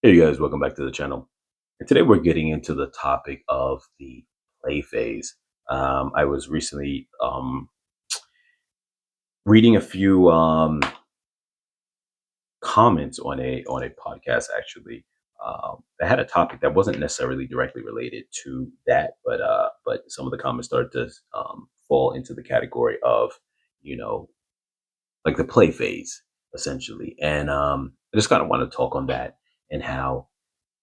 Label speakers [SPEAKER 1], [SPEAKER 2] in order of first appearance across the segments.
[SPEAKER 1] Hey you guys, welcome back to the channel. And today we're getting into the topic of the play phase. I was recently reading a few comments on a podcast actually that had a topic that wasn't necessarily directly related to that, but some of the comments started to fall into the category of you know like the play phase essentially, and I just kind of want to talk on that and how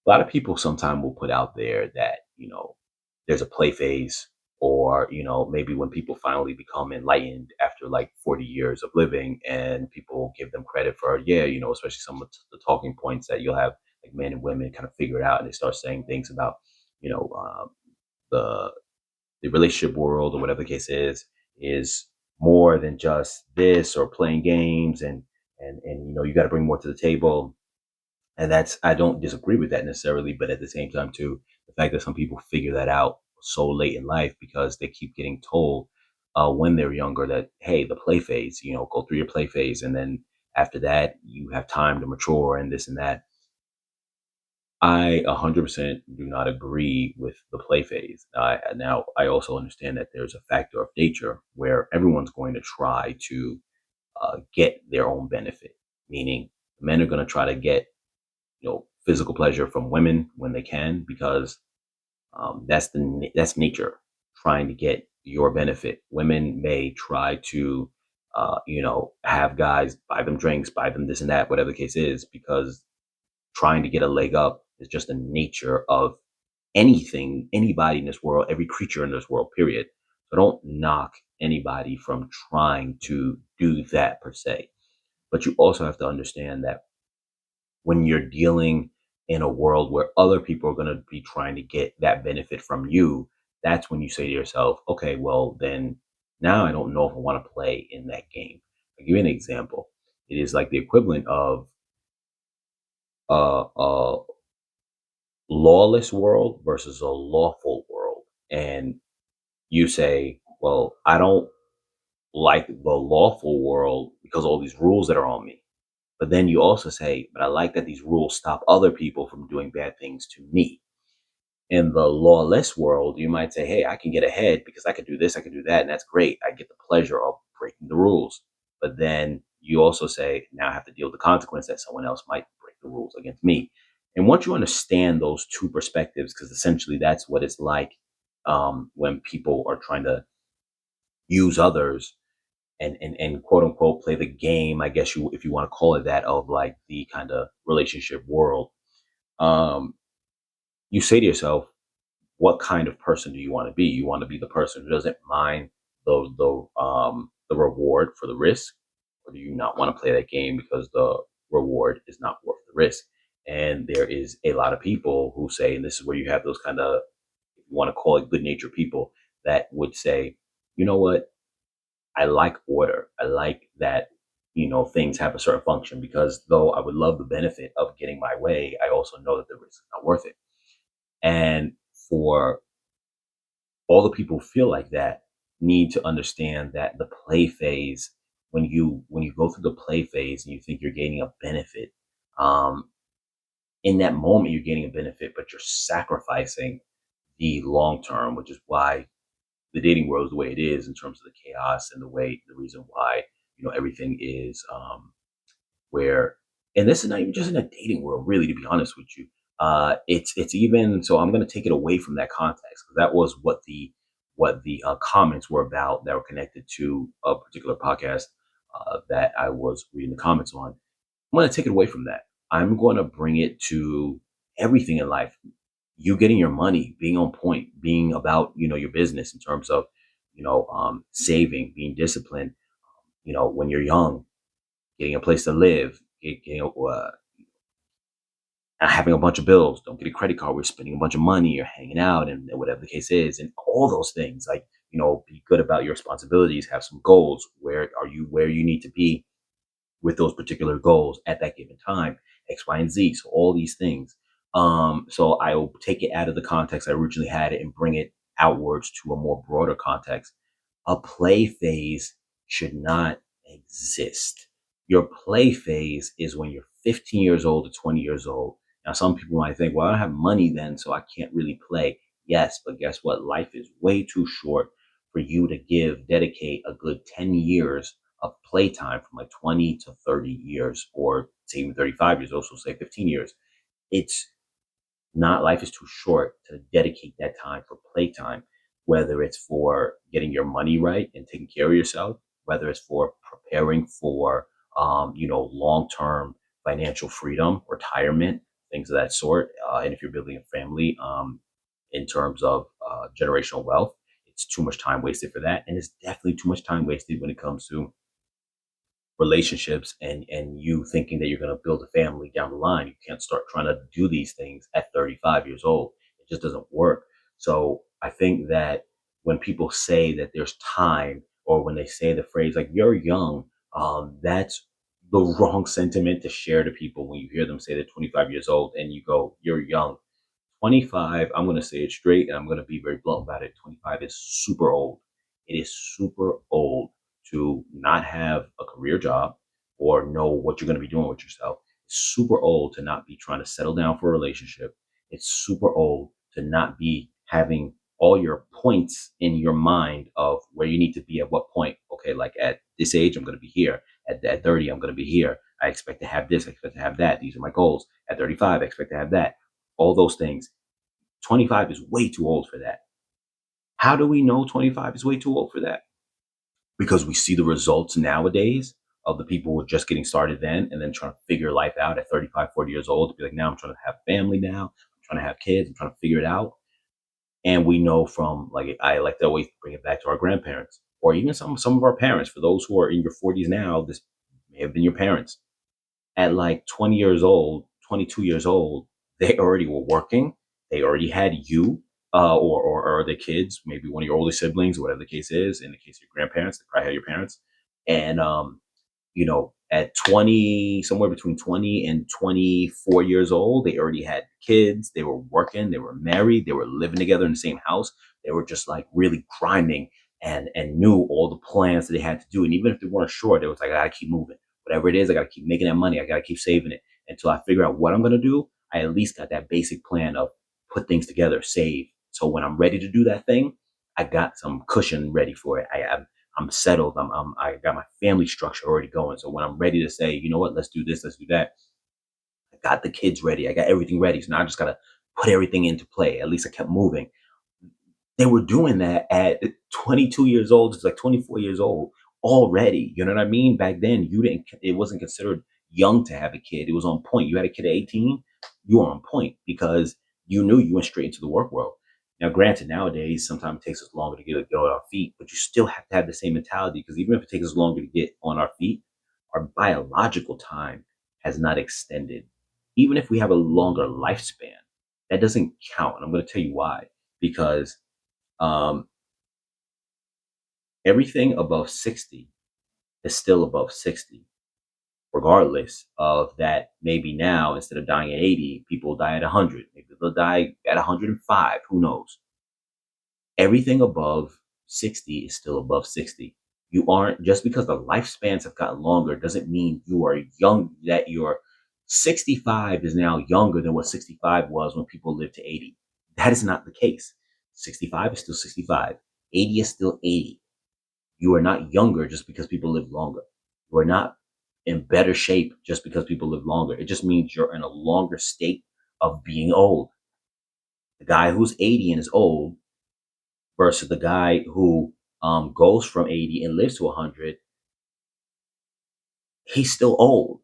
[SPEAKER 1] a lot of people sometimes will put out there that there's a play phase, or maybe when people finally become enlightened after like 40 years of living, and people give them credit for, yeah, especially some of the talking points that you'll have, like men and women kind of figure it out, and they start saying things about you know the the relationship world, or whatever the case is more than just this or playing games, and you got to bring more to the table. And that's, I don't disagree with that necessarily, but at the same time too, the fact that some people figure that out so late in life because they keep getting told when they're younger that, hey, the play phase, go through your play phase, and then after that you have time to mature and this and that. I 100% do not agree with the play phase. Now, I also understand that there's a factor of nature where everyone's going to try to get their own benefit, meaning men are going to try to get physical pleasure from women when they can, because that's nature trying to get your benefit. Women may try to have guys buy them drinks, buy them this and that, whatever the case is, because trying to get a leg up is just the nature of anything, anybody in this world, every creature in this world, period. So don't knock anybody from trying to do that per se, but you also have to understand that when you're dealing in a world where other people are going to be trying to get that benefit from you, that's when you say to yourself, okay, well, then now I don't know if I want to play in that game. I'll give you an example. It is like the equivalent of a lawless world versus a lawful world. And you say, well, I don't like the lawful world because of all these rules that are on me. But then you also say, but I like that these rules stop other people from doing bad things to me. In the lawless world, you might say, hey, I can get ahead because I can do this, I can do that, and that's great. I get the pleasure of breaking the rules. But then you also say, now I have to deal with the consequence that someone else might break the rules against me. And once you understand those two perspectives, because essentially that's what it's like when people are trying to use others and quote unquote play the game, I guess you, if you want to call it that, of like the kind of relationship world. Um, you say to yourself, what kind of person do you want to be? You want to be the person who doesn't mind the reward for the risk, or do you not want to play that game because the reward is not worth the risk? And there is a lot of people who say, and this is where you have those kind of, if you want to call it good natured people, that would say, you know what, I like order. I like that, things have a certain function, because though I would love the benefit of getting my way, I also know that the risk is not worth it. And for all the people who feel like that, need to understand that the play phase, when you go through the play phase and you think you're gaining a benefit, um, in that moment you're gaining a benefit, but you're sacrificing the long term, which is why the dating world is the way it is, in terms of the chaos and the reason why everything is where, and this is not even just in a dating world, really, to be honest with you. It's even so. I'm going to take it away from that context, because that was what the comments were about that were connected to a particular podcast that I was reading the comments on. I'm going to take it away from that. I'm going to bring it to everything in life. You getting your money, being on point, being about your business in terms of saving, being disciplined. When you're young, getting a place to live, having a bunch of bills. Don't get a credit card. We're spending a bunch of money. You're hanging out, and whatever the case is, and all those things. Like, be good about your responsibilities. Have some goals. Where are you? Where you need to be with those particular goals at that given time. X, Y, and Z. So all these things. So I'll take it out of the context I originally had it and bring it outwards to a more broader context. A play phase should not exist. Your play phase is when you're 15 years old to 20 years old, Now, some people might think, well, I don't have money then, so I can't really play. Yes, but guess what? Life is way too short for you to dedicate a good 10 years of playtime from like 20 to 30 years, or say even 35 years, also say 15 years. It's not, life is too short to dedicate that time for playtime, whether it's for getting your money right and taking care of yourself, whether it's for preparing for, long-term financial freedom, retirement, things of that sort. And if you're building a family, in terms of generational wealth, it's too much time wasted for that. And it's definitely too much time wasted when it comes to relationships, and you thinking that you're going to build a family down the line. You can't start trying to do these things at 35 years old. It just doesn't work. So I think that when people say that there's time, or when they say the phrase like you're young, that's the wrong sentiment to share to people. When you hear them say they're 25 years old and you go, you're young. 25, I'm going to say it straight and I'm going to be very blunt about it. 25 is super old. It is super old to not have a career job or know what you're going to be doing with yourself. It's super old to not be trying to settle down for a relationship. It's super old to not be having all your points in your mind of where you need to be at what point. Okay, like at this age, I'm going to be here. At 30, I'm going to be here. I expect to have this. I expect to have that. These are my goals. At 35, I expect to have that. All those things. 25 is way too old for that. How do we know 25 is way too old for that? Because we see the results nowadays of the people who are just getting started then and then trying to figure life out at 35, 40 years old to be like, now I'm trying to have family now. I'm trying to have kids. I'm trying to figure it out. And we know from, like, I like to always bring it back to our grandparents or even some of our parents. For those who are in your 40s now, this may have been your parents. At like 20 years old, 22 years old, they already were working. They already had you, or the kids, maybe one of your older siblings, whatever the case is. In the case of your grandparents, they probably had your parents. And at 20, somewhere between 20 and 24 years old, they already had kids, they were working, they were married, they were living together in the same house. They were just like really grinding and knew all the plans that they had to do. And even if they weren't sure, they was like, I gotta keep moving. Whatever it is, I gotta keep making that money. I gotta keep saving it until I figure out what I'm gonna do. I at least got that basic plan of put things together, save. So when I'm ready to do that thing, I got some cushion ready for it. I'm settled. I got my family structure already going. So when I'm ready to say, you know what, let's do this, let's do that. I got the kids ready. I got everything ready. So now I just gotta put everything into play. At least I kept moving. They were doing that at 22 years old. It's like 24 years old already. You know what I mean? Back then, you didn't. It wasn't considered young to have a kid. It was on point. You had a kid at 18, you were on point because you knew you went straight into the work world. Now, granted, nowadays sometimes it takes us longer to get on our feet, but you still have to have the same mentality because even if it takes us longer to get on our feet, our biological time has not extended. Even if we have a longer lifespan, that doesn't count. And I'm going to tell you why. Because um, everything above 60 is still above 60, regardless of that. Maybe now, instead of dying at 80, people die at 100. Maybe they'll die at 105. Who knows? Everything above 60 is still above 60. You aren't, just because the lifespans have gotten longer, doesn't mean you are young, that you're 65 is now younger than what 65 was when people lived to 80. That is not the case. 65 is still 65. 80 is still 80. You are not younger just because people live longer. You are not in better shape just because people live longer. It just means you're in a longer state of being old. The guy who's 80 and is old versus the guy who goes from 80 and lives to 100, he's still old.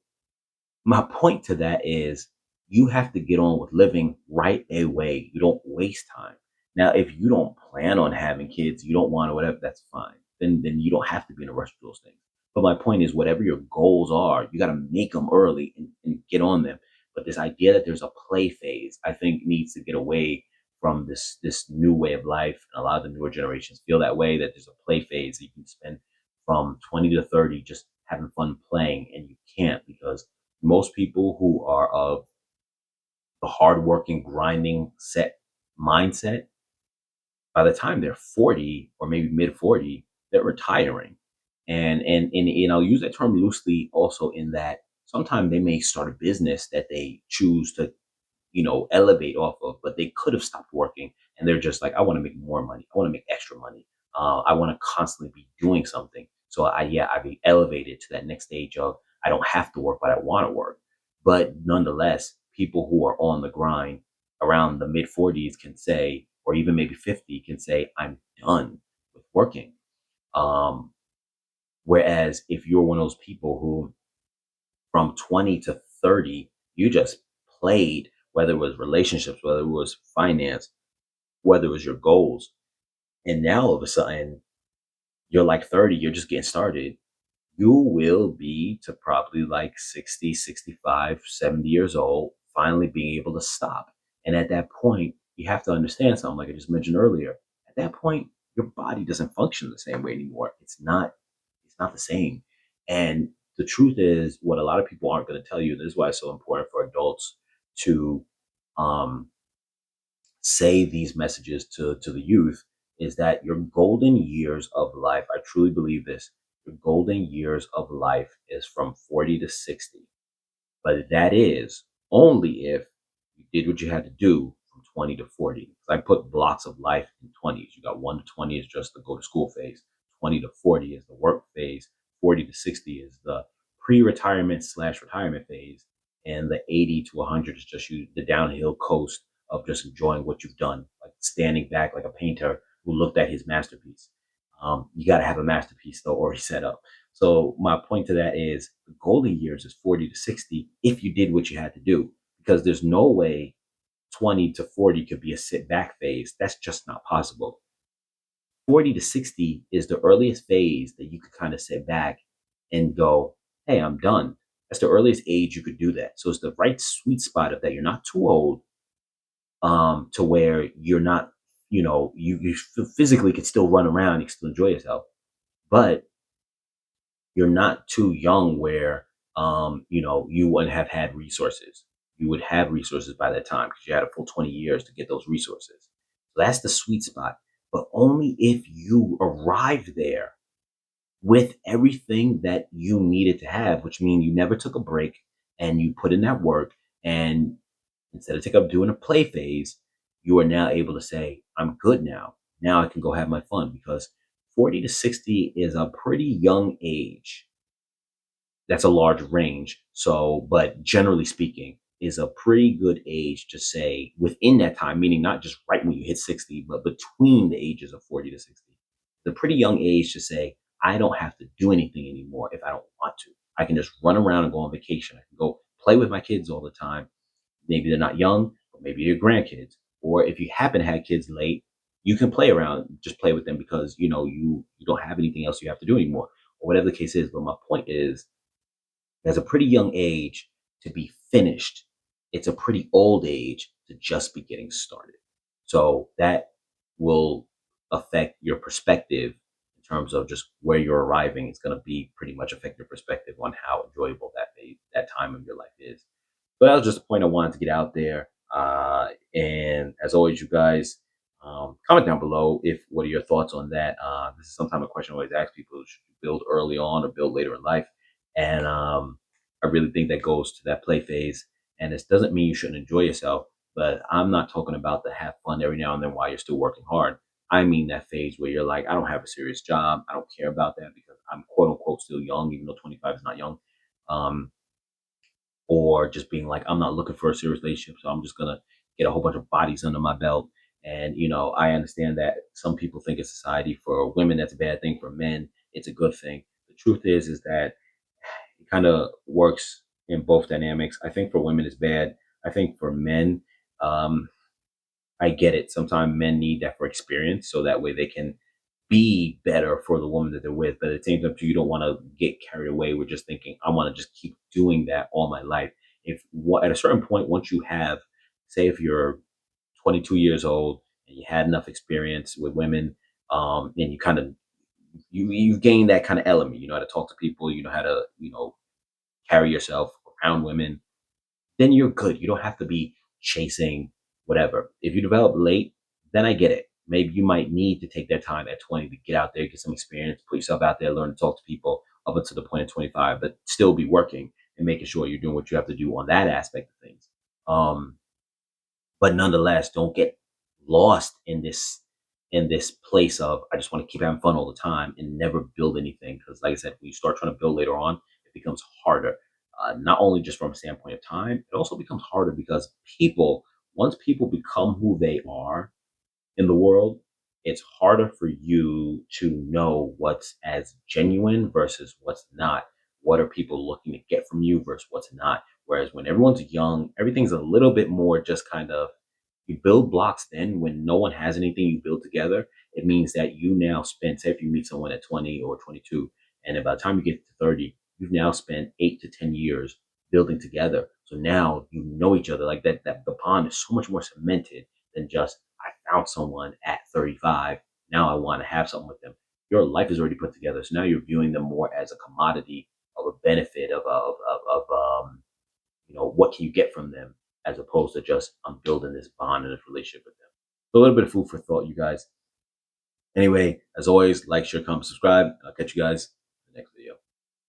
[SPEAKER 1] My point to that is you have to get on with living right away. You don't waste time. Now, if you don't plan on having kids, you don't want to, whatever, that's fine. Then you don't have to be in a rush for those things. But my point is, whatever your goals are, you got to make them early and get on them. But this idea that there's a play phase, I think, needs to get away from this new way of life. And a lot of the newer generations feel that way, that there's a play phase that you can spend from 20 to 30 just having fun playing, and you can't, because most people who are of the hardworking, grinding set mindset, by the time they're 40 or maybe mid 40, they're retiring. And I'll use that term loosely also in that sometimes they may start a business that they choose to elevate off of, but they could have stopped working and they're just like, I want to make more money. I want to make extra money. I want to constantly be doing something. So I be elevated to that next stage of I don't have to work, but I want to work. But nonetheless, people who are on the grind around the mid 40s can say, or even maybe 50 can say, I'm done with working. Um, Whereas if you're one of those people who from 20 to 30, you just played, whether it was relationships, whether it was finance, whether it was your goals. And now all of a sudden, you're like 30, you're just getting started. You will be to probably like 60, 65, 70 years old, finally being able to stop. And at that point, you have to understand something like I just mentioned earlier. At that point, your body doesn't function the same way anymore. It's not the same. And the truth is, what a lot of people aren't going to tell you, this is why it's so important for adults to um, say these messages to the youth, is that your golden years of life, I truly believe this, your golden years of life is from 40 to 60. But that is only if you did what you had to do from 20 to 40. I put blocks of life in 20s. You got 1 to 20 is just the go to school phase, 20 to 40 is the work phase, 40 to 60 is the pre retirement slash retirement phase, and the 80 to 100 is just the downhill coast of just enjoying what you've done, like standing back like a painter who looked at his masterpiece. You got to have a masterpiece though already set up. So my point to that is the golden years is 40 to 60 if you did what you had to do, because there's no way 20 to 40 could be a sit back phase. That's just not possible. 40 to 60 is the earliest phase that you could kind of sit back and go, hey, I'm done. That's the earliest age you could do that. So it's the right sweet spot of that. You're not too old to where you're not, you physically could still run around, you can still enjoy yourself, but you're not too young where you wouldn't have had resources. You would have resources by that time because you had a full 20 years to get those resources. So that's the sweet spot. But only if you arrive there with everything that you needed to have, which means you never took a break and you put in that work. And instead of doing a play phase, you are now able to say, I'm good now. Now I can go have my fun, because 40 to 60 is a pretty young age. That's a large range. So, but generally speaking, is a pretty good age to say within that time, meaning not just right when you hit 60, but between the ages of 40 to 60. The pretty young age to say, I don't have to do anything anymore if I don't want to. I can just run around and go on vacation. I can go play with my kids all the time. Maybe they're not young, but maybe your grandkids. Or if you happen to have kids late, you can play around, just play with them because you don't have anything else you have to do anymore, or whatever the case is. But my point is, there's a pretty young age to be finished. It's a pretty old age to just be getting started. So that will affect your perspective in terms of just where you're arriving. It's going to be pretty much affect your perspective on how enjoyable that time of your life is. But that was just a point I wanted to get out there. And as always, you guys, comment down below if what are your thoughts on that. This is sometimes a question I always ask people: should you build early on or build later in life? And I really think that goes to that play phase. And this doesn't mean you shouldn't enjoy yourself, but I'm not talking about the have fun every now and then while you're still working hard. I mean that phase where you're like, I don't have a serious job. I don't care about that because I'm quote unquote still young, even though 25 is not young. Um, or just being like, I'm not looking for a serious relationship, so I'm just gonna get a whole bunch of bodies under my belt. And I understand that some people think in society for women that's a bad thing, for men it's a good thing. The truth is that it kind of works in both dynamics. I think for women it's bad. I think for men, um, I get it. Sometimes men need that for experience, so that way they can be better for the woman that they're with. But at the same time, too, you don't want to get carried away with just thinking, I want to just keep doing that all my life. At a certain point, once you have, say, if you're 22 years old and you had enough experience with women, and you kind of you've gained that kind of element. You know how to talk to people. You know how to carry yourself around women, then you're good. You don't have to be chasing whatever. If you develop late, then I get it. Maybe you might need to take that time at 20 to get out there, get some experience, put yourself out there, learn to talk to people up until the point of 25, but still be working and making sure you're doing what you have to do on that aspect of things. Um, But nonetheless, don't get lost in this place of I just want to keep having fun all the time and never build anything. Because, like I said, when you start trying to build later on, it becomes harder. Not only just from a standpoint of time, it also becomes harder because once people become who they are in the world, it's harder for you to know what's as genuine versus what's not. What are people looking to get from you versus what's not? Whereas when everyone's young, everything's a little bit more just kind of you build blocks. Then when no one has anything you build together, it means that you now spend, say if you meet someone at 20 or 22, and by the time you get to 30, you've now spent 8 to 10 years building together. So now you know each other. Like that the bond is so much more cemented than just I found someone at 35. Now I want to have something with them. Your life is already put together. So now you're viewing them more as a commodity of a benefit of what can you get from them as opposed to just I'm building this bond and this relationship with them. So a little bit of food for thought, you guys. Anyway, as always, like, share, comment, subscribe. I'll catch you guys